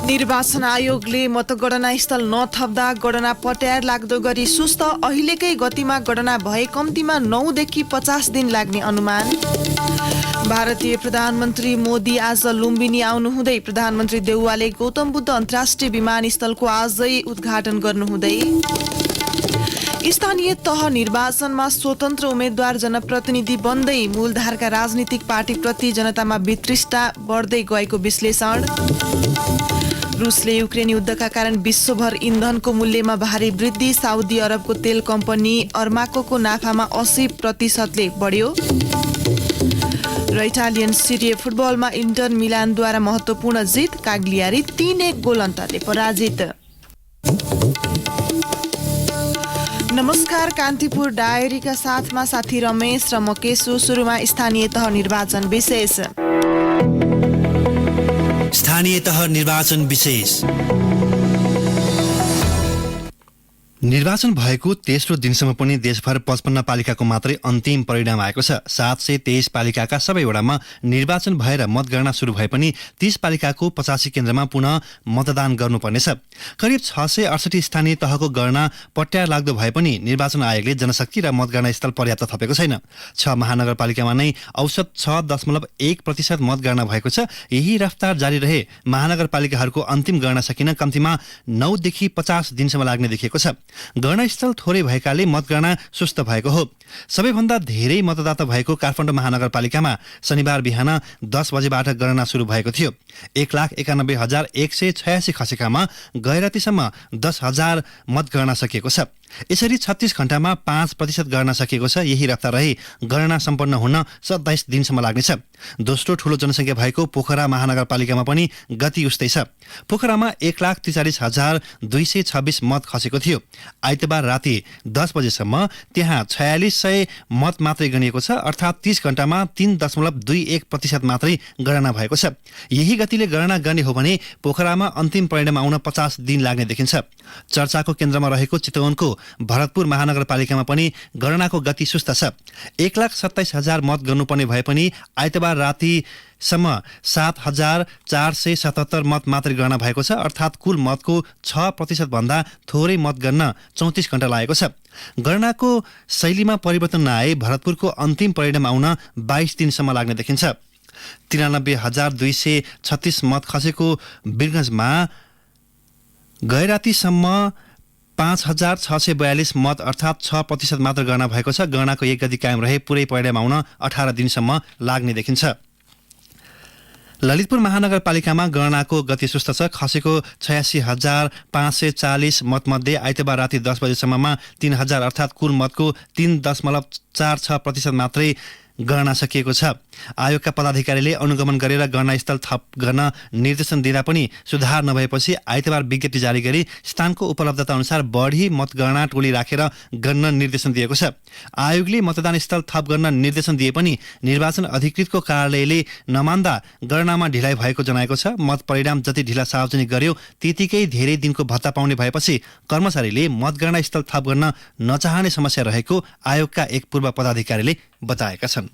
निर्वाचन आयोगले मतगणना स्थल नथप्दा गणना पट्यार लाग्दो गरी सुस्त अहिलेकै गतिमा गणना भए कम्तीमा 9 देखि 50 दिन लाग्ने अनुमान। भारतीय प्रधानमन्त्री मोदी आज लुम्बिनी आउनुहुँदै प्रधानमन्त्री देउवाले गौतम बुद्ध अन्तर्राष्ट्रिय विमानस्थलको आजै उद्घाटन गर्नुहुँदै। स्थानीय तह निर्वाचनमा स्वतन्त्र उम्मेद्वार जनप्रतिनिधि बन्दै मूलधारका राजनीतिक पार्टीप्रति जनतामा वितृष्णा बढ्दै गएको विश्लेषण। रुसले युक्रेन युद्धका कारण विश्वभर इन्धनको मूल्यमा भारी वृद्धि, साउदी अरबको तेल कम्पनी अर्माकोको नाफामा 80% बढ्यो। र इटालियन सिरिए फुटबलमा इन्टर मिलानद्वारा महत्वपूर्ण जित, काग्लियारी 3-1 गोल अन्तरले पराजित। नमस्कार, कान्तिपुर डायरीका साथमा साथी रमेश र म केशु। सुरुमा स्थानीय तह निर्वाचन विशेष। स्थानीय तह निर्वाचन विशेष। निर्वाचन भएको तेस्रो दिनसम्म पनि देशभर 55 पालिकाको मात्रै अन्तिम परिणाम आएको छ। 723 पालिकाका सबै वडामा निर्वाचन भएर मतगणना सुरु भए पनि 30 पालिकाको 85 केन्द्रमा पुनः मतदान गर्नुपर्नेछ। करिब 668 स्थानीय तहको गणना पट्यार लाग्दो भए पनि निर्वाचन आयोगले जनशक्ति र मतगणना स्थल पर्याप्त थपेको छैन। 6 महानगरपालिकामा नै औसत 6.1% मतगणना भएको छ। यही रफ्तार जारी रहे महानगरपालिकाहरूको अन्तिम गणना सकिन कम्तीमा 9 देखि 50 दिनसम्म लाग्ने देखिएको छ। गणनास्थल थोरै भएकाले मतगणना सुस्त भएको हो। सबैभन्दा धेरै मतदाता भएको काठमाडौँ महानगरपालिकामा शनिबार बिहान 10 बजेबाट गणना सुरु भएको थियो। 1,91,186 खसेकामा गैरातीसम्म 10,000 मतगणना सकिएको छ। यसरी 36 घण्टामा 5% गणना सकिएको छ। यही रफ्तार रही गणना सम्पन्न हुन 27 दिनसम्म लाग्नेछ। दोस्रो ठूलो जनसङ्ख्या भएको पोखरा महानगरपालिकामा पनि गति उस्तै छ। पोखरामा 1,43,226 मत खसेको थियो। आइतबार राति 10 बजेसम्म त्यहाँ 4600 मत मात्रै गनिएको छ, अर्थात् 30 घण्टामा 3.21% मात्रै गणना भएको छ। यही गतिले गणना गर्ने हो भने पोखरामा अन्तिम परिणाम आउन 50 दिन लाग्ने देखिन्छ। चर्चाको केन्द्रमा रहेको चितवनको भरतपुर महानगरपालिकामा पनि गणनाको गति सुस्त छ। 1,27,000 मत गर्नुपर्ने भए पनि आइतबार रातिसम्म 7,477 मत मात्रै गणना भएको छ, अर्थात् कुल मतको 6% भन्दा थोरै मत गर्न 34 घण्टा लागेको छ। गणनाको शैलीमा परिवर्तन नआए भरतपुरको अन्तिम परिणाम आउन 22 दिनसम्म लाग्ने देखिन्छ। 93,236 मत खसेको वीरगञ्जमा गैरातीसम्म 5,642 मत अर्थात् 6% मात्र गणना भएको छ। गणनाको एक गति कायम रहे पुरै परिणाम आउन 18 दिनसम्म लाग्ने देखिन्छ। ललितपुर महानगरपालिकामा गणनाको गति सुस्त छ। खसेको 86,540 मतमध्ये आइतबार राति 10 बजेसम्ममा 3,000 अर्थात् कुल मतको 3.46% मात्रै गणना सकिएको छ। आयोगका पदाधिकारीले अनुगमन गरेर गणनास्थल थप गर्न निर्देशन दिँदा पनि सुधार नभएपछि आइतबार विज्ञप्ति जारी गरी स्थानको उपलब्धता अनुसार बढी मतगणना टोली राखेर गर्न निर्देशन दिएको छ। आयोगले मतदान स्थल थप गर्न निर्देशन दिए पनि निर्वाचन अधिकृतको कार्यालयले नमान्दा गणनामा ढिलाइ भएको जनाएको छ। मत परिणाम जति ढिला सार्वजनिक गर्यो त्यतिकै धेरै दिनको भत्ता पाउने भएपछि कर्मचारीले मतगणना स्थल थप गर्न नचाहने समस्या रहेको आयोगका एक पूर्व पदाधिकारीले बताएका छन्।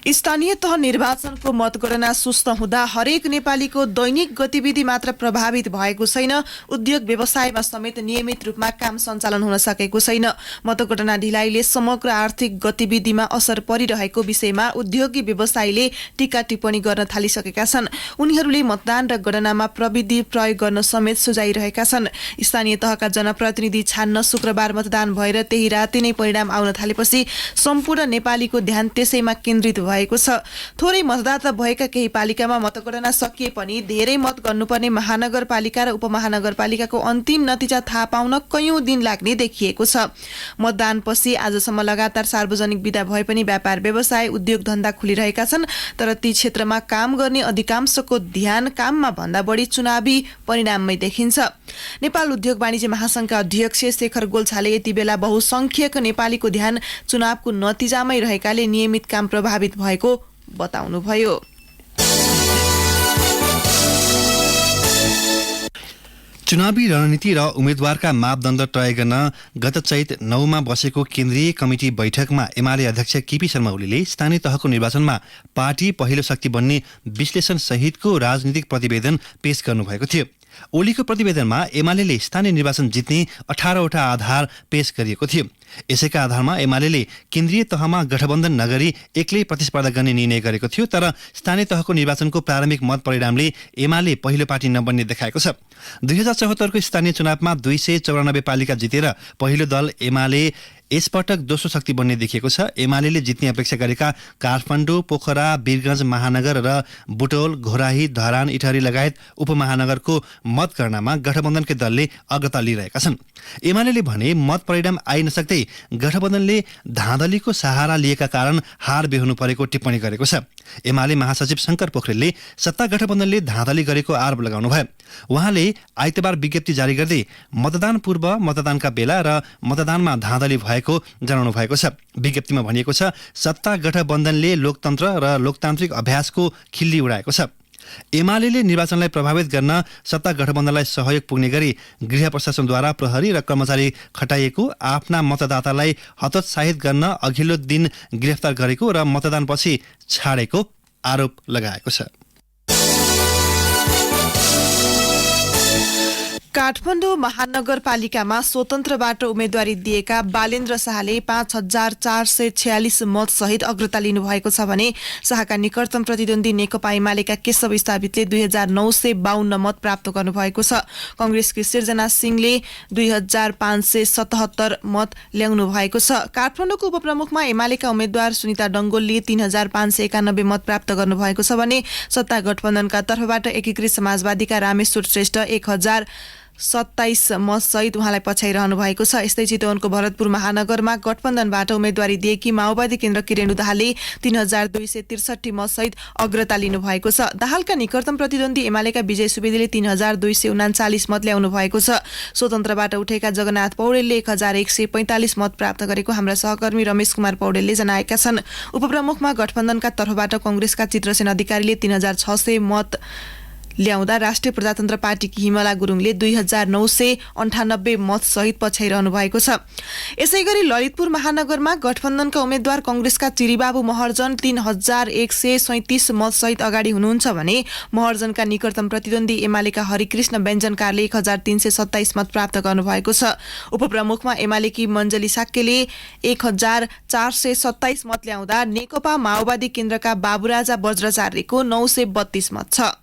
स्थानीय तह निर्वाचनको मतगणना सुस्त हुँदा हरेक नेपालीको दैनिक गतिविधि मात्र प्रभावित भएको छैन, उद्योग व्यवसायमा समेत नियमित रूपमा काम सञ्चालन हुन सकेको छैन। मतगणना ढिलाइले समग्र आर्थिक गतिविधिमा असर परिरहेको विषयमा उद्योगी व्यवसायीले टीका टिप्पणी गर्न थालिसकेका छन्। उनीहरूले मतदान र गणनामा प्रविधि प्रयोग गर्न समेत सुझाइरहेका छन्। स्थानीय तहका जनप्रतिनिधि छान्न शुक्रबार मतदान भएर त्यही राति नै परिणाम आउन थालेपछि सम्पूर्ण नेपालीको ध्यान त्यसैमा केन्द्रित भएको छ। थोरै मतदाता भएका केही पालिकामा मतगणना सकिए पनि धेरै मत गर्नुपर्ने महानगरपालिका र उपमहानगरपालिकाको अन्तिम नतिजा थाहा पाउन कयौं दिन लाग्ने देखिएको छ। मतदानपछि आजसम्म लगातार सार्वजनिक बिदा भए पनि व्यापार व्यवसाय उद्योग धन्दा खुलिरहेका छन्, तर ती क्षेत्रमा काम गर्ने अधिकांशको ध्यान काममा भन्दा बढी चुनावी परिणाममै देखिन्छ। नेपाल उद्योग वाणिज्य महासंघका अध्यक्ष शेखर गोल्छाले यति बेला बहुसंख्यक नेपालीको ध्यान चुनावको नतिजामै रहेकाले नियमित काम प्रभावित भएको बताउनुभयो। चुनावी रणनीति र उम्मेद्वारका मापदण्ड तय गर्न गत चैत 9मा बसेको केन्द्रीय कमिटी बैठकमा एमाले अध्यक्ष केपी शर्मा ओलीले स्थानीय तहको निर्वाचनमा पार्टी पहिलो शक्ति बन्ने विश्लेषण सहितको राजनीतिक प्रतिवेदन पेश गर्नुभएको थियो। ओलीको प्रतिवेदनमा एमाले स्थानीय निर्वाचन जित्ने 18वटा आधार पेश गरिएको थियो। यसैका आधारमा एमाले केन्द्रीय तहमा गठबन्धन नगरी एक्लै प्रतिस्पर्धा गर्ने निर्णय गरेको थियो। तर स्थानीय तहको निर्वाचनको प्रारम्भिक मत परिणामले एमाले पहिलो पार्टी नबन्ने देखाएको छ। 2074को स्थानीय चुनावमा 294 पालिका जितेर पहिलो दल एमाले यसपटक दोस्रो शक्ति बन्ने देखिएको छ। एमाले जित्ने अपेक्षा गरेका काठमाडौँ, पोखरा, वीरगञ्ज महानगर र बुटोल, घोराही, धरान, इटहरी लगायत उपमहानगरको मतगणनामा गठबन्धनकै दलले अग्रता लिइरहेका छन्। एमाले भने मत परिणाम आइ नसक्दै गठबन्धनले धाँधलीको सहारा लिएका कारण हार बेहोर्नु परेको टिप्पणी गरेको छ। एमाले महासचिव शङ्कर पोखरेलले सत्ता गठबन्धनले धाँधली गरेको आरोप लगाउनु भयो। उहाँले आइतबार विज्ञप्ति जारी गर्दै मतदान पूर्व, मतदानका बेला र मतदानमा धाँधली भएको जनाउनु भएको छ। विज्ञप्तिमा भनिएको छ, सत्ता गठबन्धनले लोकतन्त्र र लोकतान्त्रिक अभ्यासको खिल्ली उडाएको छ। एमाले निर्वाचनलाई प्रभावित गर्न सत्ता गठबन्धनलाई सहयोग पुग्ने गरी गृह प्रशासनद्वारा प्रहरी र कर्मचारी खटाइएको, आफ्ना मतदातालाई हतोत्साहित गर्न अघिल्लो दिन गिरफ्तार गरेको र मतदानपछि छाडेको आरोप लगाएको छ। काठमाडौँ महानगरपालिकामा स्वतन्त्रबाट उम्मेद्वारी दिएका बालेन्द्र शाहले 5446 मत सहित अग्रता लिनुभएको छ भने शाहका निकटतम प्रतिद्वन्दी नेकपा एमालेका केशव स्थापितले 2952 मत प्राप्त गर्नुभएको छ। कंग्रेसकी सिर्जना सिंहले 2577 मत ल्याउनु भएको छ। काठमाडौँको उपप्रमुखमा एमालेका उम्मेद्वार सुनिता डंगोलले 3591 मत प्राप्त गर्नुभएको छ भने सत्ता गठबन्धनका तर्फबाट एकीकृत समाजवादीका रामेश्वर श्रेष्ठ 1027 मत सहित उहाँलाई पछ्याइरहनु भएको छ। यस्तै चितवनको भरतपुर महानगरमा गठबन्धनबाट उम्मेद्वारी दिएकी माओवादी केन्द्रकी रेणु दाहालले 3263 मत सहित अग्रता लिनु भएको छ। दाहालका निकटतम प्रतिद्वन्दी एमालेका विजय सुवेदीले 3239 मत ल्याउनु भएको छ। स्वतन्त्रबाट उठेका जगन्नाथ पौडेलले 1145 मत प्राप्त गरेको हाम्रा सहकर्मी रमेश कुमार पौडेलले जनाएका छन्। उपप्रमुखमा गठबन्धनका तर्फबाट कंग्रेसका चित्रसेन अधिकारीले 3600 मत ल्याउँदा राष्ट्रिय प्रजातन्त्र पार्टीकी हिमला गुरुङले 2998 मत सहित पछ्याइरहनु भएको छ। यसैगरी ललितपुर महानगरमा गठबन्धनका उम्मेद्वार कंग्रेसका चिरीबाबु महर्जन 3137 मत सहित अगाडि हुनुहुन्छ भने महर्जनका निकटतम प्रतिद्वन्दी एमालेका हरिकृष्ण व्यञ्जनकारले 1327 मत प्राप्त गर्नुभएको छ। उपप्रमुखमा एमालेकी मञ्जली साक्यले 1427 मत ल्याउँदा नेकपा माओवादी केन्द्रका बाबुराजा वज्राचार्यको 932 मत छ।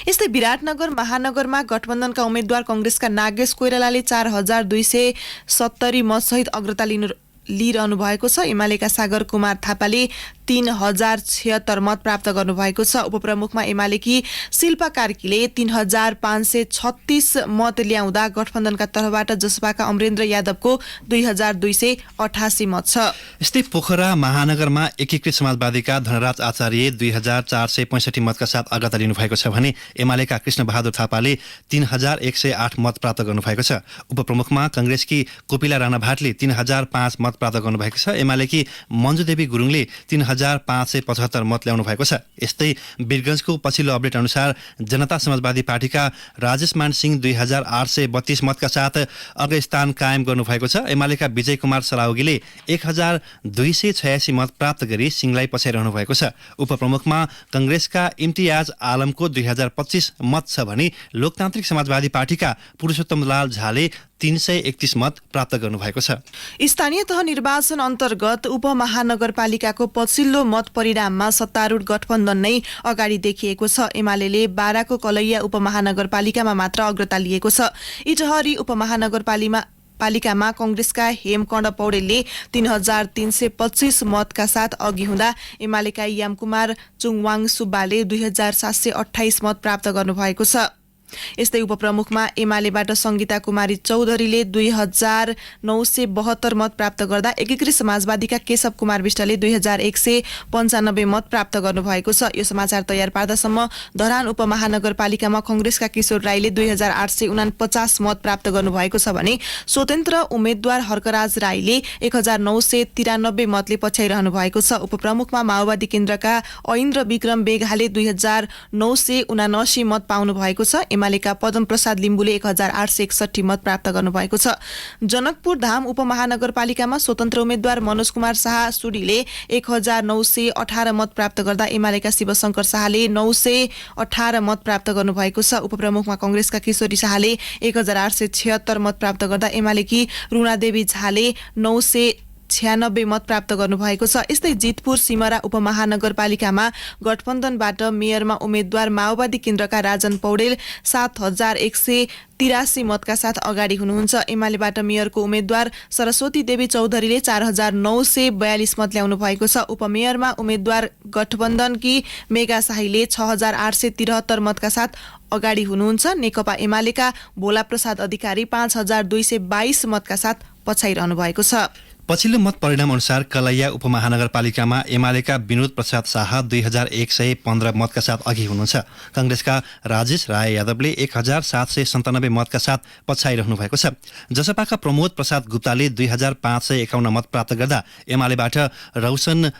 यस्तै विराटनगर महानगरमा गठबन्धनका उम्मेद्वार कंग्रेसका नागेश कोइरालाले 4270 मत सहित अग्रता लिइरहनु भएको छ। एमालेका सागर कुमार थापाले 3076 मत प्राप्त गर्नुभएको छ। उपप्रमुखमा एमालेकी शिल्पा कार्कीले 3536 मत ल्याउँदा गठबन्धनका तर्फबाट जसपाका अमरेन्द्र यादवको 2288 मत छ। यस्तै पोखरा महानगरमा एकीकृत समाजवादीका धनराज आचार्य 2465 मतका साथ अग्रता लिनुभएको छ भने एमालेका कृष्ण बहादुर थापाले 3108 मत प्राप्त गर्नुभएको छ। उपप्रमुखमा कंग्रेसकी कोपिला राणा भाटले 3005 मत प्राप्त गर्नुभएको छ। एमालेकी मञ्जुदेवी गुरुङले 3575 मत ल्याउनु भएको छ। यस्तै वीरगञ्जको पछिल्लो अपडेट अनुसार जनता समाजवादी पार्टीका राजेश मान सिंह 2832 मतका साथ अग्रस्थान कायम गर्नुभएको छ। एमालेका विजय कुमार सलाउगीले 1286 मत प्राप्त गरी सिंहलाई पछ्याइरहनु भएको छ। उपप्रमुखमा कंग्रेसका इम्तियाज आलमको 2025 मत छ भने लोकतान्त्रिक समाजवादी पार्टीका पुरुषोत्तम लाल झाले 331 मत प्राप्त गर्नुभएको छ। स्थानीय तह निर्वाचन अन्तर्गत उपमहानगरपालिकाको पछिल्लो मत परिणाममा सत्तारूढ गठबन्धन नै अगाडि देखिएको छ। एमाले 12 को कलैया उपमहानगरपालिकामा मात्र अग्रता लिएको छ। इटहरी उपमहानगरपालिकामा कंग्रेसका हेमकर्ण पौडेलले 3325 मतका साथ अघि हुँदा एमालेका यामकुमार चुङवाङ सुब्बाले 2728 मत प्राप्त गर्नुभएको छ। यस्तै उपप्रमुखमा एमालेबाट संगीता कुमारी चौधरीले 2972 मत प्राप्त गर्दा एकीकृत समाजवादीका केशव कुमार विष्टले 2195 मत प्राप्त गर्नुभएको छ। यो समाचार तयार पार्दासम्म धरान उपमहानगरपालिकामा कंग्रेसका किशोर राईले 2849 मत प्राप्त गर्नुभएको छ भने स्वतन्त्र उम्मेद्वार हर्कराज राईले 1993 मतले पछ्याइरहनु भएको छ। उपप्रमुखमा माओवादी केन्द्रका ऐन्द्र विक्रम बेगाले 2979 मत पाउनु भएको छ। एमालेका पदम प्रसाद लिम्बुले 1861 मत प्राप्त गर्नुभएको छ। जनकपुर धाम उपमहानगरपालिकामा स्वतन्त्र उम्मेद्वार मनोज कुमार शाह सुडीले 1918 मत प्राप्त गर्दा एमालेका शिवशंकर शाहले 918 मत प्राप्त गर्नुभएको छ। उपप्रमुखमा कंग्रेसका किशोरी शाहले 1876 मत प्राप्त गर्दा एमालेकी रुणादेवी झाले 996 मत प्राप्त गर्नुभएको छ। यस्तै जितपुर सिमरा उपमहानगरपालिकामा गठबन्धनबाट मेयरमा उम्मेद्वार माओवादी केन्द्रका राजन पौडेल 7183 मतका साथ अगाडि हुनुहुन्छ। एमालेबाट मेयरको उम्मेद्वार सरस्वती देवी चौधरीले 4942 मत ल्याउनु भएको छ। उपमेयरमा उम्मेद्वार गठबन्धनकी मेगा शाहीले 6873 मतका साथ अगाडि हुनुहुन्छ। नेकपा एमालेका भोला प्रसाद अधिकारी 5222 मतका साथ पछाइरहनु भएको छ। पछिल्लो मत परिणाम अनुसार कलैया उपमहानगरपालिकामा एमालेका विनोद प्रसाद शाह 2115 मतका साथ अघि हुनुहुन्छ। कंग्रेसका राजेश राय यादवले 1797 मतका साथ पछाइरहनु भएको छ। जसपाका प्रमोद प्रसाद गुप्ताले 2551 मत प्राप्त गर्दा एमालेबाट रौशन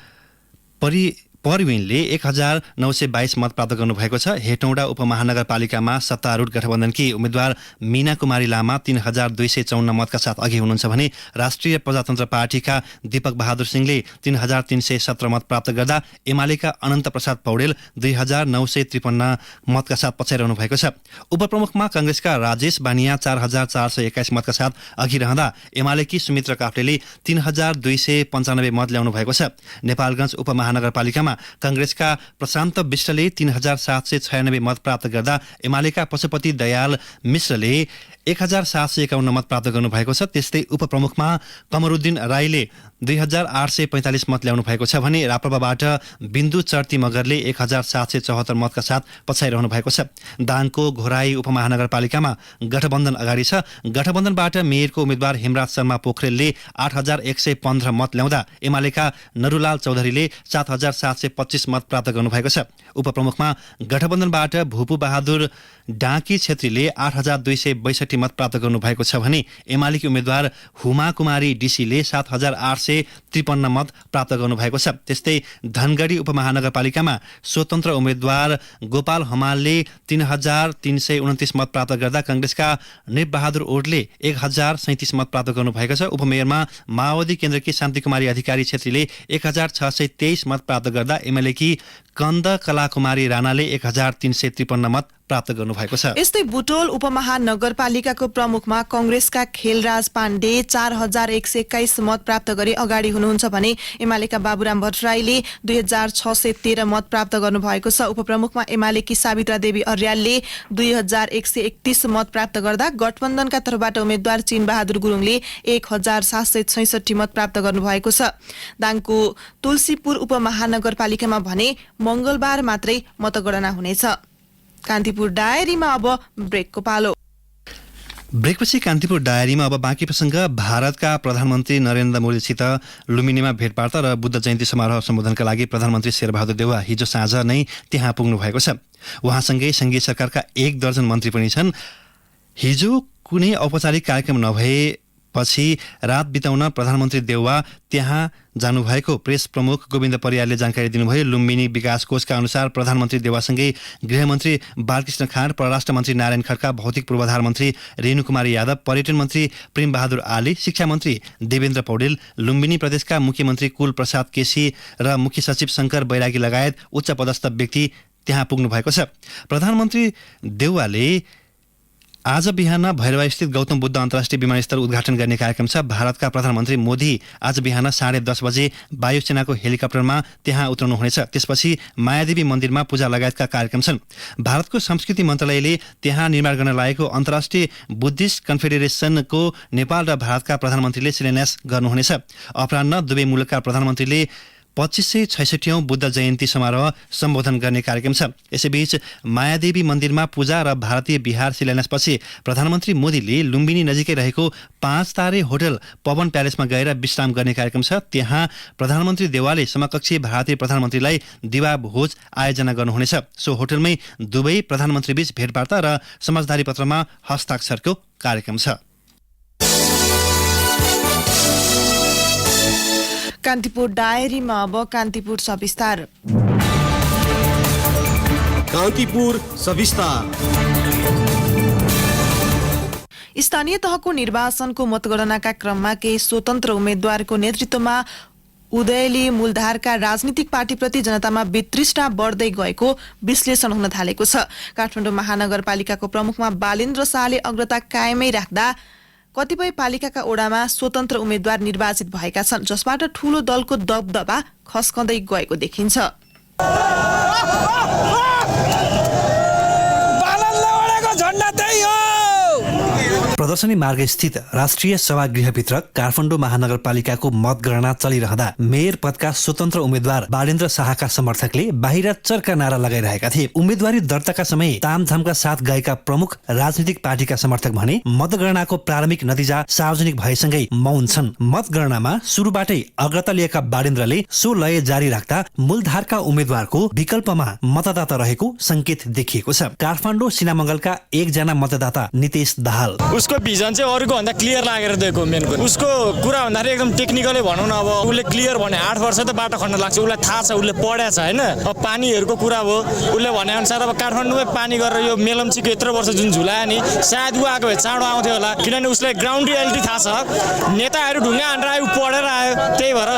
परविनले 1922 मत प्राप्त गर्नुभएको छ। हेटौँडा उपमहानगरपालिकामा सत्तारूढ गठबन्धनकी उम्मेद्वार मीना कुमारी लामा 3254 मतका साथ अघि हुनुहुन्छ भने राष्ट्रिय प्रजातन्त्र पार्टीका दीपक बहादुर सिंहले 3317 मत प्राप्त गर्दा एमालेका अनन्त प्रसाद पौडेल 2953 मतका साथ पछाइरहनु भएको छ। उपप्रमुखमा कंग्रेसका राजेश बानिया 4421 मतका साथ अघि रहँदा एमालेकी सुमित्र काफ्लेले 3295 मत ल्याउनु भएको छ। नेपालगञ्ज उपमहानगरपालिकामा कंग्रेसका प्रशान्त विष्टले 3796 मत प्राप्त गर्दा एमालेका पशुपति दयाल मिश्रले 1751 मत प्राप्त गर्नुभएको छ। त्यस्तै उपप्रमुखमा कमरुद्दिन राईले 2845 मत ल्याउनु भएको छ भने राप्रपाबाट बिन्दु चर्ती मगरले 1774 मतका साथ पछाइरहनु भएको छ। दाङको घोराई उपमहानगरपालिकामा गठबन्धन अगाडि छ। गठबन्धनबाट मेयरको उम्मेद्वार हेमराज शर्मा पोखरेलले 8115 मत ल्याउँदा एमालेका नरुलाल चौधरीले 7725 मत प्राप्त गर्नुभएको छ। उपप्रमुखमा गठबन्धनबाट भूपू बहादुर डाँकी छेत्रीले 8262 मत प्राप्त गर्नुभएको छ भने एमालेकी उम्मेद्वार हुमा कुमारी डीसीले 7853 मत प्राप्त गर्नुभएको छ। त्यस्तै धनगढी उपमहानगरपालिकामा स्वतन्त्र उम्मेद्वार गोपाल हमालले 3329 मत प्राप्त गर्दा कंग्रेसका निपबहादुर ओडले 1037 मत प्राप्त गर्नुभएको छ। उपमेयरमा माओवादी केन्द्रकी शान्तिकुमारी अधिकारी छेत्रीले 1623 मत प्राप्त गर्दा एमालेकी कन्द कलाकुमारी राणाले 1353 मत प्राप्त गर्नुभएको छ। यस्तै बुटोल उपमहानगरपालिकाको प्रमुखमा कंग्रेसका खेलराज पाण्डे 4121 मत प्राप्त गरी अगाडि हुनुहुन्छ भने एमालेका बाबुराम भट्टराईले 2613 मत प्राप्त गर्नुभएको छ। उपप्रमुखमा एमालेकी सावित्रा देवी अर्यालले 2131 मत प्राप्त गर्दा गठबन्धनका तर्फबाट उम्मेद्वार चिन बहादुर गुरुङले 1766 मत प्राप्त गर्नुभएको छ। दाङको तुलसीपुर उपमहानगरपालिकामा भने मंगलबार मात्रै मतगणना हुनेछ। कान्तिपुर डायरीमा अब ब्रेकको पालो। ब्रेकपछि कान्तिपुर डायरीमा अब बाँकी प्रसङ्ग। भारतका प्रधानमन्त्री नरेन्द्र मोदीसित लुम्बिनीमा भेटवार्ता र बुद्ध जयन्ती समारोह सम्बोधनका लागि प्रधानमन्त्री शेरबहादुर देउवा हिजो साँझ नै त्यहाँ पुग्नु भएको छ। उहाँसँगै संघीय सरकारका 1 दर्जन मन्त्री पनि छन्। हिजो कुनै औपचारिक कार्यक्रम नभएपछि रात बिताउन प्रधानमन्त्री देउवा त्यहाँ जानुभएको प्रेस प्रमुख गोविन्द परियारले जानकारी दिनुभयो। लुम्बिनी विकास कोषका अनुसार प्रधानमन्त्री देउवासँगै गृहमन्त्री बालकृष्ण खाँड, परराष्ट्र मन्त्री नारायण खड्का, भौतिक पूर्वाधार मन्त्री रेणु कुमारी यादव, पर्यटन मन्त्री प्रेम बहादुर आली, शिक्षा मन्त्री देवेन्द्र पौडेल, लुम्बिनी प्रदेशका मुख्यमन्त्री कुल प्रसाद केसी र मुख्य सचिव शंकर बैरागी लगायत उच्च पदस्थ व्यक्ति त्यहाँ पुग्नु भएको छ। प्रधानमन्त्री देउवाले आज बिहान भैरवास्थित गौतम बुद्ध अन्तर्राष्ट्रिय विमानस्थल उद्घाटन गर्ने कार्यक्रम छ। भारतका प्रधानमन्त्री मोदी आज बिहान 10:30 बजे वायुसेनाको हेलिकप्टरमा त्यहाँ उत्रनुहुनेछ। त्यसपछि मायादेवी मन्दिरमा पूजा लगायतका कार्यक्रम छन्। भारतको संस्कृति मन्त्रालयले त्यहाँ निर्माण गर्न लागेको अन्तर्राष्ट्रिय बुद्धिस्ट कन्फेडरेसनको नेपाल र भारतका प्रधानमन्त्रीले शिलान्यास गर्नुहुनेछ। अपराह्न दुवै मुलुकका प्रधानमन्त्रीले 2566औं बुद्ध जयन्ती समारोह सम्बोधन गर्ने कार्यक्रम छ। यसैबीच मायादेवी मन्दिरमा पूजा र भारतीय बिहार शिलान्यासपछि प्रधानमन्त्री मोदीले लुम्बिनी नजिकै रहेको 5 तारे होटल पवन प्यालेसमा गएर विश्राम गर्ने कार्यक्रम छ। त्यहाँ प्रधानमन्त्री देउवाले समकक्षी भारतीय प्रधानमन्त्रीलाई दिवा भोज आयोजना गर्नुहुनेछ। सो होटलमै दुवै प्रधानमन्त्रीबीच भेटवार्ता र समझदारी पत्रमा हस्ताक्षरको कार्यक्रम छ। कान्तिपुर डायरीमा अब कान्तिपुर सविस्तार। कान्तिपुर सविस्तार। स्थानीय तहको निर्वाचनको मतगणनाका क्रममा केही स्वतन्त्र उम्मेद्वारको नेतृत्वमा उदयले मूलधारका राजनीतिक पार्टीप्रति जनतामा वितृष्णा बढ्दै गएको विश्लेषण हुन थालेको छ। काठमाडौँ महानगरपालिकाको प्रमुखमा बालेन्द्र शाहले अग्रता कायमै राख्दा कतिपय पालिकाका ओडामा स्वतन्त्र उम्मेद्वार निर्वाचित भएका छन्, जसबाट ठूलो दलको दबदबा खस्कँदै गएको देखिन्छ। प्रदर्शनी मार्ग स्थित राष्ट्रिय सभागृहभित्र काठमाडौँ महानगरपालिकाको मतगणना चलिरहँदा मेयर पदका स्वतन्त्र उम्मेद्वार बालेन्द्र शाहका समर्थकले बाहिर चर्का नारा लगाइरहेका थिए। उम्मेदवारी दर्ताका समय तामझामका साथ गएका प्रमुख राजनीतिक पार्टीका समर्थक भने मतगणनाको प्रारम्भिक नतिजा सार्वजनिक भएसँगै मौन छन्। मतगणनामा सुरुबाटै अग्रता लिएका बालेन्द्रले सो लय जारी राख्दा मूलधारका उम्मेद्वारको विकल्पमा मतदाता रहेको संकेत देखिएको छ। काठमाडौँ सिनामंगलका एकजना मतदाता नितेश दाहाल, उसको भिजन चाहिँ अरूको भन्दा क्लियर लागेर दिएको मेन कुरा। उसको कुरा भन्दाखेरि एकदम टेक्निकली भनौँ न, अब उसले क्लियर भने 8 वर्ष त बाटो खन्न लाग्छ, उसलाई थाहा छ, उसले पढेको छ होइन। अब पानीहरूको कुरा हो, उसले भने अनुसार अब काठमाडौँमै पानी गरेर यो मेलम्चीको यत्रो वर्ष जुन झुलायो नि, सायद ऊ आएको भए चाँडो आउँथ्यो होला, किनभने उसलाई ग्राउन्ड रियालिटी थाहा छ। नेताहरू ढुङ्गा हानेर आयो, पढेर आयो, त्यही भएर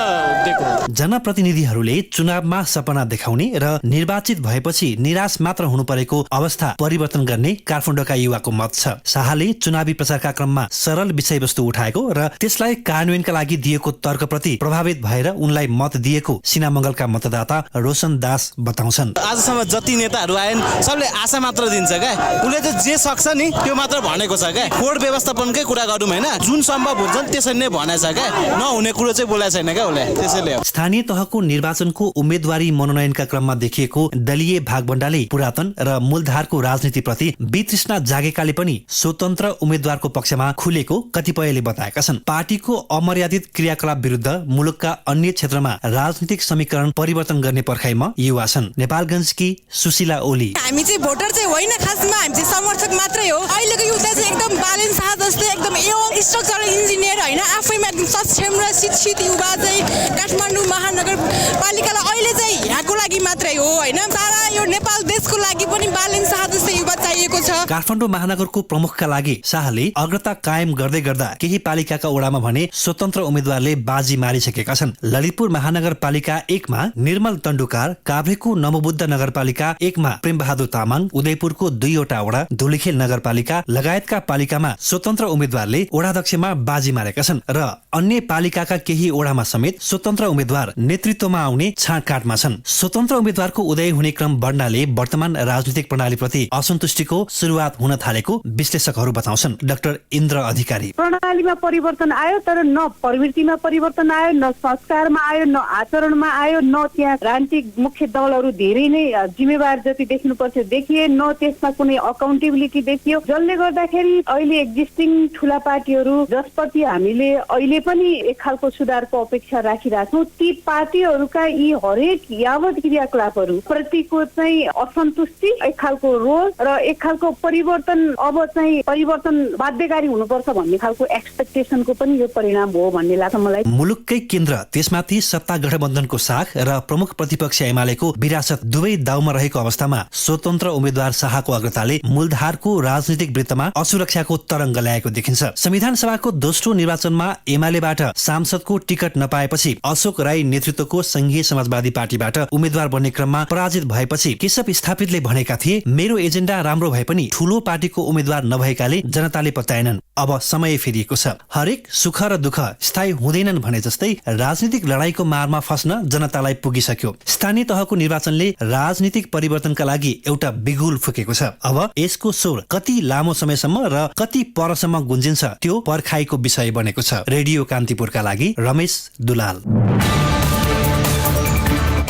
दिएको। जनप्रतिनिधिहरूले चुनावमा सपना देखाउने र निर्वाचित भएपछि निराश मात्र हुनु परेको अवस्था परिवर्तन गर्ने काठमाडौँका युवाको मत छ। शाहले चुनावी प्रचारका क्रममा सरल विषयवस्तु उठाएको र त्यसलाई कार्यान्वयनका लागि दिएको तर्कप्रति प्रभावित भएर उनलाई मत दिएको सिनामंगलका मतदाता रोशन दास बताउँछन्। आजसम्म जति नेताहरू आएन सबले आशा मात्र दिन्छ क्या, उसले चाहिँ जे सक्छ नि त्यो मात्र भनेको छ क्या। कोड व्यवस्थापनकै कुरा गरौँ होइन, जुन सम्भव हुन्छ त्यसरी नै भनेको छ क्या, नहुने कुरो चाहिँ बोलेको छैन क्या उसले। त्यसैले स्थानीय तहको निर्वाचनको उम्मेदवारी मनोनयनका क्रममा देखिएको दलीय भागबण्डाले पुरातन र मूलधारको राजनीतिप्रति वितृष्णा जागेकाले पनि स्वतन्त्र उम्मेद्वारको पक्षमा खुलेको कतिपयले बताएका छन्। पार्टीको अमर्यादित क्रियाकलाप विरुद्ध मुलुकका अन्य क्षेत्रमा राजनीतिक समीकरण परिवर्तन गर्ने पर्खाइमा युवा छन्। नेपालगञ्जकी सुशीला ओली, हामी चाहिँ भोटर चाहिँ होइन, खासमा हामी चाहिँ समर्थक मात्रै हो। अहिलेको युवा चाहिँ एकदम बालेन्द्र शाह जस्तै एकदम स्ट्रक्चरल इन्जिनियर होइन, आफैमा एकदम सक्षम र शिक्षित युवा चाहिँ काठमाडौँ महानगरपालिकालाई अहिले चाहिँ यहाँको लागि मात्रै हो होइन, सारा यो नेपाल देशको लागि पनि बालेन्द्र शाह जस्तै युवा चाहिएको छ। काठमाडौँ महानगरको प्रमुखका लागि शाहले अग्रता कायम गर्दै गर्दा केही पालिकाका ओडामा भने स्वतन्त्र उम्मेद्वारले बाजी मारिसकेका छन्। ललितपुर महानगरपालिका 1 मा निर्मल तण्डुकार, काभ्रेको नवबुद्ध नगरपालिका 1 मा प्रेम बहादुर तामाङ, उदयपुरको 2वटा ओडा, धुलिखेल नगरपालिका लगायतका पालिकामा स्वतन्त्र उम्मेद्वारले ओडाध्यक्षमा बाजी मारेका छन् र अन्य पालिकाका केही ओडामा समेत स्वतन्त्र उम्मेद्वार नेतृत्वमा आउने छाँटकाटमा छन्। स्वतन्त्र उम्मेद्वारको उदय हुने क्रम बढ्नाले वर्तमान राजनीतिक प्रणालीप्रति असन्तुष्टिको सुरुवात हुन थालेको विश्लेषकहरू बताउँछन्। डाक्टर इन्द्र अधिकारी, प्रणालीमा परिवर्तन आयो तर न प्रवृत्तिमा परिवर्तन आयो, न संस्कारमा आयो, न आचरणमा आयो, न त्यहाँ राजनीतिक मुख्य दलहरू धेरै नै जिम्मेवार जति देखिनुपर्छ देखिए, न त्यसमा कुनै अकाउन्टेबिलिटी देखियो, जसले गर्दाखेरि अहिले एक्जिस्टिङ ठुला पार्टीहरू जसप्रति हामीले अहिले पनि एक खालको सुधारको अपेक्षा राखिरहेछौँ, ती पार्टीहरूका यी हरेक यावत क्रियाकलापहरू प्रतिको चाहिँ असन्तुष्टि, एक खालको रोष र एक खालको परिवर्तन, अब चाहिँ परिवर्तन बाध्यकारी हुनुपर्छ भन्ने खालको एक्सपेक्टेसनको पनि यो परिणाम हो भन्ने लाग्छ मलाई। मुलुककै केन्द्र त्यसमाथि सत्ता गठबन्धनको साख र प्रमुख प्रतिपक्ष एमालेको विरासत दुवै दाउमा रहेको अवस्थामा स्वतन्त्र उम्मेद्वार शाहको अग्रताले मूलधारको राजनीतिक वृत्तमा असुरक्षाको तरङ्ग ल्याएको देखिन्छ। संविधान सभाको दोस्रो निर्वाचनमा एमालेबाट सांसदको टिकट नपाएपछि अशोक राई नेतृत्वको संघीय समाजवादी पार्टीबाट उम्मेद्वार बन्ने क्रममा पराजित भएपछि केशव स्थापितले भनेका थिए, मेरो एजेन्डा राम्रो भए पनि ठूलो पार्टीको उम्मेद्वार नभएकाले जनताले पत्याएनन्। अब समय फेरिएको छ, हरेक सुख र दुःख स्थायी हुँदैनन् भने जस्तै राजनीतिक लडाईको मारमा फस्न जनतालाई पुगिसक्यो। स्थानीय तहको निर्वाचनले राजनीतिक परिवर्तनका लागि एउटा बिगुल फुकेको छ। अब यसको स्वर कति लामो समयसम्म र कति परसम्म गुन्जिन्छ त्यो पर्खाइको विषय बनेको छ। रेडियो कान्तिपुरका लागि रमेश दुलाल।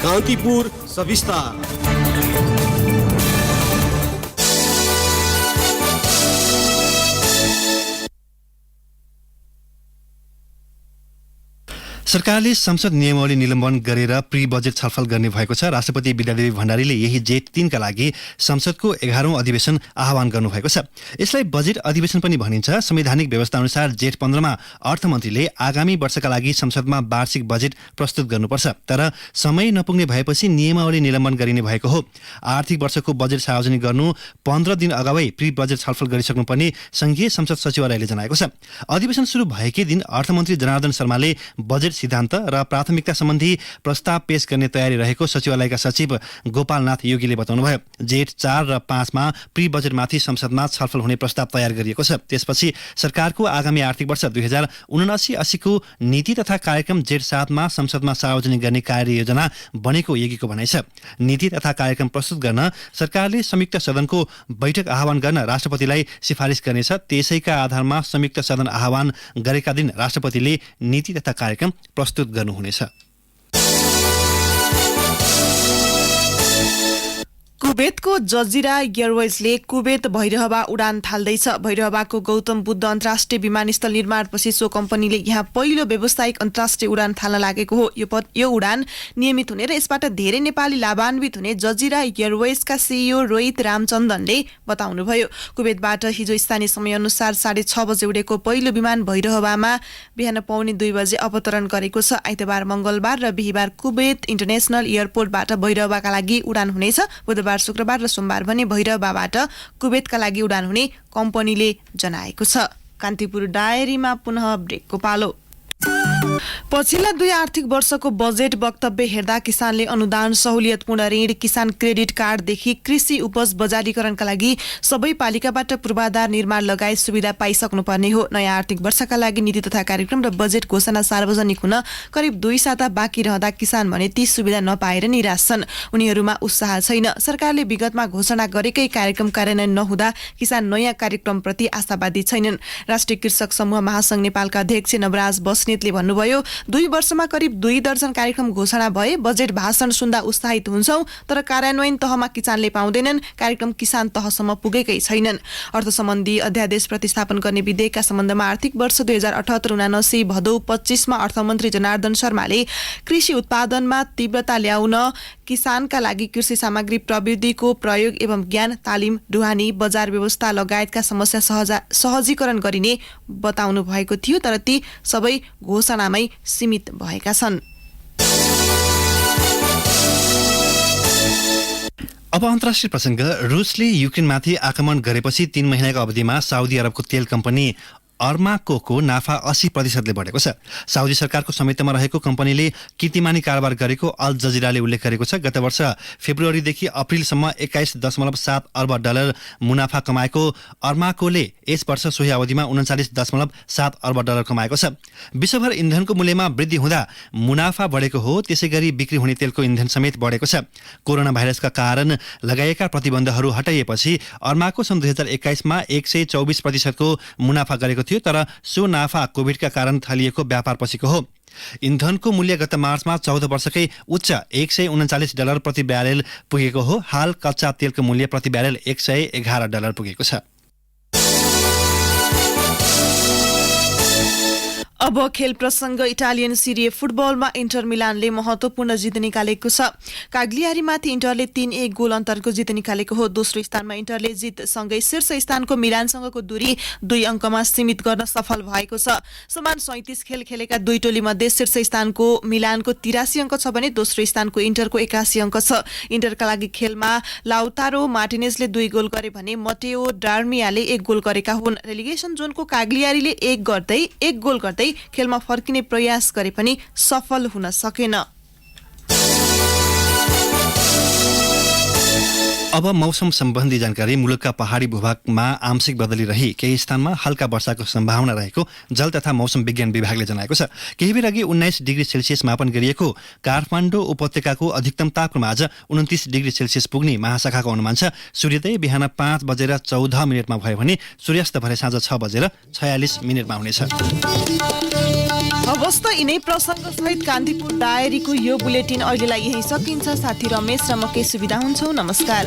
कान्तिपुर सविस्तार। सरकारले संसद नियमावली निलम्बन गरेर प्री बजेट छलफल गर्ने भएको छ। राष्ट्रपति विद्यादेवी भण्डारीले यही जेठ 3 का लागि संसदको 11औं अधिवेशन आह्वान गर्नुभएको छ। यसलाई बजेट अधिवेशन पनि भनिन्छ। संवैधानिक व्यवस्था अनुसार जेठ 15 मा अर्थमन्त्रीले आगामी वर्षका लागि संसदमा वार्षिक बजेट प्रस्तुत गर्नुपर्छ। तर समय नपुग्ने भएपछि नियमावली निलम्बन गरिने भएको हो। आर्थिक वर्षको बजेट सार्वजनिक गर्नु 15 दिन अगावै प्री बजेट छलफल गरिसक्नुपर्ने संघीय संसद सचिवालयले जनाएको छ। अधिवेशन सुरु भएकै दिन अर्थमन्त्री जनार्दन शर्माले बजेट सिद्धान्त र प्राथमिकता सम्बन्धी प्रस्ताव पेश गर्ने तयारी रहेको सचिवालयका सचिव गोपालनाथ योगीले बताउनुभयो। जेठ 4 र 5 मा प्री बजेटमाथि संसदमा छलफल हुने प्रस्ताव तयार गरिएको छ। त्यसपछि सरकारको आगामी आर्थिक वर्ष 2079-80 को नीति तथा कार्यक्रम जेठ 7 मा संसदमा सार्वजनिक गर्ने कार्ययोजना बनेको योगीको भनाइ छ। नीति तथा कार्यक्रम प्रस्तुत गर्न सरकारले संयुक्त सदनको बैठक आह्वान गर्न राष्ट्रपतिलाई सिफारिस गर्नेछ। त्यसैका आधारमा संयुक्त सदन आह्वान गरेका दिन राष्ट्रपतिले नीति तथा कार्यक्रम प्रस्तुत गर्नुहुनेछ। कुवेतको जजिरा एयरवेजले कुवेत भैरहवा उडान थाल्दैछ। भैरहवाको गौतम बुद्ध अन्तर्राष्ट्रिय विमानस्थल निर्माणपछि सो कम्पनीले यहाँ पहिलो व्यावसायिक अन्तर्राष्ट्रिय उडान थाल्न लागेको हो। यो उडान नियमित हुने र यसबाट धेरै नेपाली लाभान्वित हुने जजिरा एयरवेजका सीईओ रोहित रामचन्दनले बताउनुभयो। कुवेतबाट हिजो स्थानीय समयअनुसार 6:30 बजे उडेको पहिलो विमान भैरहवामा बिहान 2:45 बजे अवतरण गरेको छ। आइतबार, मंगलबार र बिहिबार कुवेत इन्टरनेशनल एयरपोर्टबाट भैरहवाका लागि उडान हुनेछ। बुधबार, शुक्रबार र सोमबार भने भैरहवाबाट कुवेतका लागि उडान हुने कम्पनीले जनाएको छ। कान्तिपुर डायरीमा पुनः ब्रेकको पालो। पछिल्ला 2 आर्थिक वर्षको बजेट वक्तव्य हेर्दा किसानले अनुदान, सहुलियतपूर्ण ऋण, किसान क्रेडिट कार्डदेखि कृषि उपज बजारीकरणका लागि सबै पालिकाबाट पूर्वाधार निर्माण लगायत सुविधा पाइसक्नुपर्ने हो। नयाँ आर्थिक वर्षका लागि नीति तथा कार्यक्रम र बजेट घोषणा सार्वजनिक हुन करिब 2 साता बाँकी रहँदा किसान भने ती सुविधा नपाएर निराश छन्। उनीहरूमा उत्साह छैन। सरकारले विगतमा घोषणा गरेकै कार्यक्रम कार्यान्वयन नहुँदा किसान नयाँ कार्यक्रमप्रति आशावादी छैनन्। राष्ट्रिय कृषक समूह महासंघ नेपालका अध्यक्ष नवराज बस्नेतले भन्नुभयो, 2 वर्षमा करिब 2 दर्जन कार्यक्रम घोषणा भए, बजेट भाषण सुन्दा उत्साहित हुन्छौं, तर कार्यान्वयन तहमा किसानले पाउँदैनन्। कार्यक्रम किसान तहसम्म पुगेकै छैनन्। अर्थ सम्बन्धी अध्यादेश प्रतिस्थापन गर्ने विधेयकका सम्बन्धमा आर्थिक वर्ष 2078-79 भदौ 25 मा अर्थमन्त्री जनार्दन शर्माले कृषि उत्पादनमा तीव्रता ल्याउन किसानका लागि कृषि सामग्री प्रविधिको प्रयोग एवं ज्ञान, तालिम, ढुवानी, बजार व्यवस्था लगायतका समस्या सहजीकरण गरिने बताउनु भएको थियो। तर ती सबै घोषणामै सीमित भएका छन्। अब अन्तर्राष्ट्रिय प्रसङ्ग। रुसले युक्रेनमाथि आक्रमण गरेपछि 3 महिनाको अवधिमा साउदी अरबको तेल कम्पनी अर्माकोको नाफा 80% बढेको छ। साउदी सरकारको स्वामित्वमा रहेको कम्पनीले कीर्तिमानी कारोबार गरेको अल जजिराले उल्लेख गरेको छ। गत वर्ष फेब्रुअरीदेखि अप्रिलसम्म $21.7 अर्ब मुनाफा कमाएको अर्माकोले यस वर्ष सोही अवधिमा $39.7 अर्ब कमाएको छ। विश्वभर इन्धनको मूल्यमा वृद्धि हुँदा मुनाफा बढेको हो। त्यसैगरी बिक्री हुने तेलको इन्धन समेत बढेको छ। कोरोना भाइरसका कारण लगाइएका प्रतिबन्धहरू हटाइएपछि अर्माको सन् 2021 मा 124% को मुनाफा गरेको थियो। तर सो नाफा कोभिडका कारण थालिएको व्यापारपछिको हो। इन्धनको मूल्य गत मार्चमा 14 वर्षकै उच्च $139 प्रति ब्यारेल पुगेको हो। हाल कच्चा तेलको मूल्य प्रति ब्यारेल $111 पुगेको छ। अब खेल प्रसङ्ग। इटालियन सिरिए फुटबलमा इन्टर मिलानले महत्वपूर्ण जित निकालेको छ। काग्लियारीमाथि इन्टरले 3-1 गोल अन्तरको जित निकालेको हो। दोस्रो स्थानमा इन्टरले जितसँगै शीर्ष स्थानको मिलानसँगको दूरी 2 अङ्कमा सीमित गर्न सफल भएको छ। समान 37 खेल खेलेका 2 टोलीमध्ये शीर्ष स्थानको मिलानको 83 अङ्क छ भने दोस्रो स्थानको इन्टरको 81 अङ्क छ। इन्टरका लागि खेलमा लाउतारो मार्टिनेजले 2 गोल गरे भने मटेओ डार्मियाले 1 गोल गरेका हुन्। रेलिगेसन जोनको काग्लियारीले 1 गोल गर्दै खेलमा फर्किने प्रयास गरे पनि सफल हुन सकेन। अब मौसम सम्बन्धी जानकारी। मुलुकका पहाडी भूभागमा आंशिक बदली रही केही स्थानमा हल्का वर्षाको सम्भावना रहेको जल तथा मौसम विज्ञान विभागले जनाएको छ। केही बेर अघि 19 डिग्री सेल्सियस मापन गरिएको काठमाडौँ उपत्यकाको अधिकतम तापक्रम आज 29 डिग्री सेल्सियस पुग्ने महाशाखाको अनुमान छ। सूर्योदय बिहान 5:14 भयो भने सूर्यास्त भरे साँझ 6:46 हुनेछ। अवस्था यिनै प्रसङ्ग सहित कान्तिपुर डायरीको यो बुलेटिन अहिलेलाई यही सकिन्छ। साथी रमेश र म के सुविधा हुन्छौ। नमस्कार।